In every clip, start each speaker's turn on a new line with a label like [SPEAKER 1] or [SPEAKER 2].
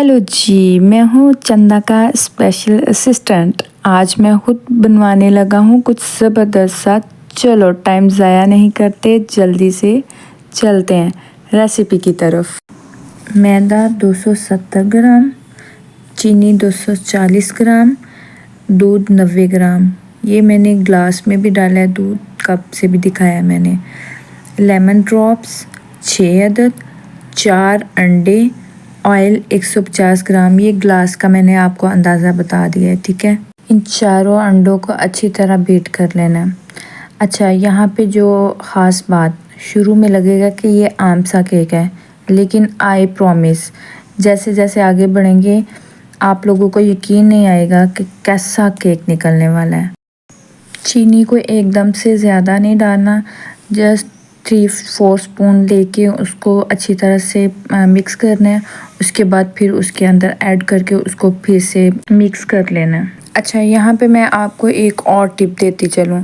[SPEAKER 1] Hello जी, मैं हूँ चंदा का स्पेशल असिस्टेंट। आज मैं खुद बनवाने लगा हूँ कुछ ज़बरदस्त सा। चलो टाइम ज़ाया नहीं करते, जल्दी से चलते हैं रेसिपी की तरफ। मैदा 270 ग्राम, चीनी 240 ग्राम, दूध 90 ग्राम। ये मैंने ग्लास में भी डाला है दूध, कप से भी दिखाया है मैंने। लेमन ड्रॉप्स 6 अदद, 4 अंडे, ऑयल 150 ग्राम। ये ग्लास का मैंने आपको अंदाज़ा बता दिया है, ठीक है। इन चारों अंडों को अच्छी तरह बीट कर लेना है। अच्छा, यहाँ पे जो ख़ास बात, शुरू में लगेगा कि ये आम सा केक है, लेकिन आई प्रॉमिस जैसे जैसे आगे बढ़ेंगे आप लोगों को यकीन नहीं आएगा कि कैसा केक निकलने वाला है। चीनी को एकदम से ज़्यादा नहीं डालना, जस्ट 3-4 स्पून लेके उसको अच्छी तरह से मिक्स करना है। उसके बाद फिर उसके अंदर ऐड करके उसको फिर से मिक्स कर लेना है। अच्छा, यहाँ पे मैं आपको एक और टिप देती चलूँ।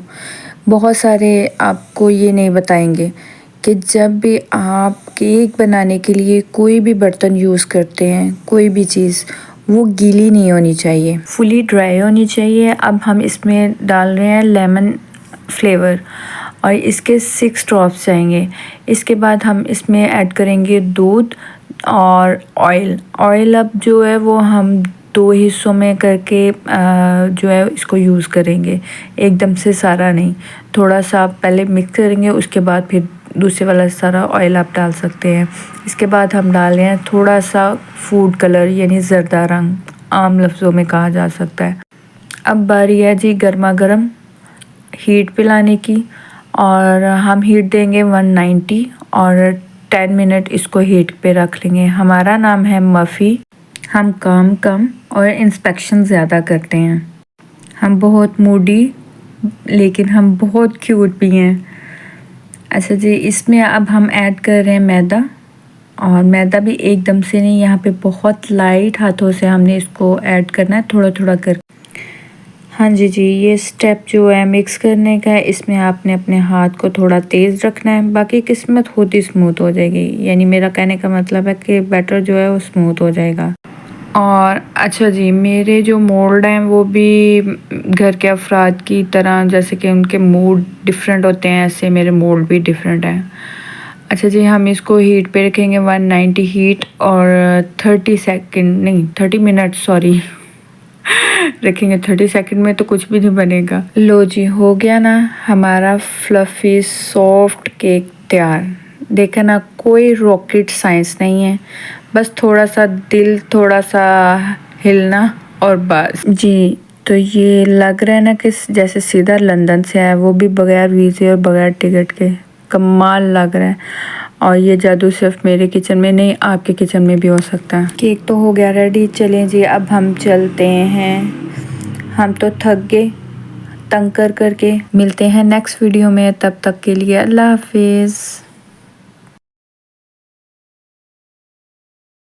[SPEAKER 1] बहुत सारे आपको ये नहीं बताएंगे कि जब भी आप केक बनाने के लिए कोई भी बर्तन यूज़ करते हैं, कोई भी चीज़, वो गीली नहीं होनी चाहिए, फुली ड्राई होनी चाहिए। अब हम इसमें डाल रहे हैं लेमन फ्लेवर और इसके 6 ड्रॉप्स जाएंगे। इसके बाद हम इसमें ऐड करेंगे दूध और ऑयल अब जो है वो हम 2 हिस्सों में करके जो है इसको यूज़ करेंगे, एकदम से सारा नहीं। थोड़ा सा आप पहले मिक्स करेंगे, उसके बाद फिर दूसरे वाला सारा ऑयल आप डाल सकते हैं। इसके बाद हम डाल रहे हैं थोड़ा सा फूड कलर, यानी ज़रदा रंग, आम लफ्ज़ों में कहा जा सकता है। अब बारी है जी गर्मा गर्म हीट पे लाने की, और हम हीट देंगे 190 और 10 मिनट इसको हीट पे रख लेंगे। हमारा नाम है मफ़ी। हम काम कम और इंस्पेक्शन ज़्यादा करते हैं। हम बहुत मूडी लेकिन हम बहुत क्यूट भी हैं। अच्छा जी, इसमें अब हम ऐड कर रहे हैं मैदा, और मैदा भी एकदम से नहीं, यहाँ पे बहुत लाइट हाथों से हमने इसको ऐड करना है, थोड़ा थोड़ा कर। हाँ जी, ये स्टेप जो है मिक्स करने का है, इसमें आपने अपने हाथ को थोड़ा तेज़ रखना है, बाकी किस्मत खुद ही स्मूथ हो जाएगी। यानी मेरा कहने का मतलब है कि बैटर जो है वो स्मूथ हो जाएगा। और अच्छा जी, मेरे जो मोल्ड हैं वो भी घर के अफराद की तरह, जैसे कि उनके मूड डिफरेंट होते हैं, ऐसे मेरे मोल्ड भी डिफरेंट हैं। अच्छा जी, हम इसको हीट पे रखेंगे 190 हीट, और 30 मिनट सॉरी रखेंगे। 30 सेकंड में तो कुछ भी नहीं बनेगा। लो जी, हो गया ना हमारा फ्लफ़ी सॉफ्ट केक तैयार। देखा ना, कोई रॉकेट साइंस नहीं है, बस थोड़ा सा दिल, थोड़ा सा हिलना और बस जी। तो ये लग रहा है ना कि जैसे सीधा लंदन से आया, वो भी बगैर वीज़े और बगैर टिकट के। कमाल लग रहा है। और ये जादू सिर्फ मेरे किचन में नहीं, आपके किचन में भी हो सकता है। केक तो हो गया रेडी। चलें जी, अब हम चलते हैं। हम तो थक गए तंग कर करके। मिलते हैं नेक्स्ट वीडियो में, तब तक के लिए अल्लाह हाफिज़।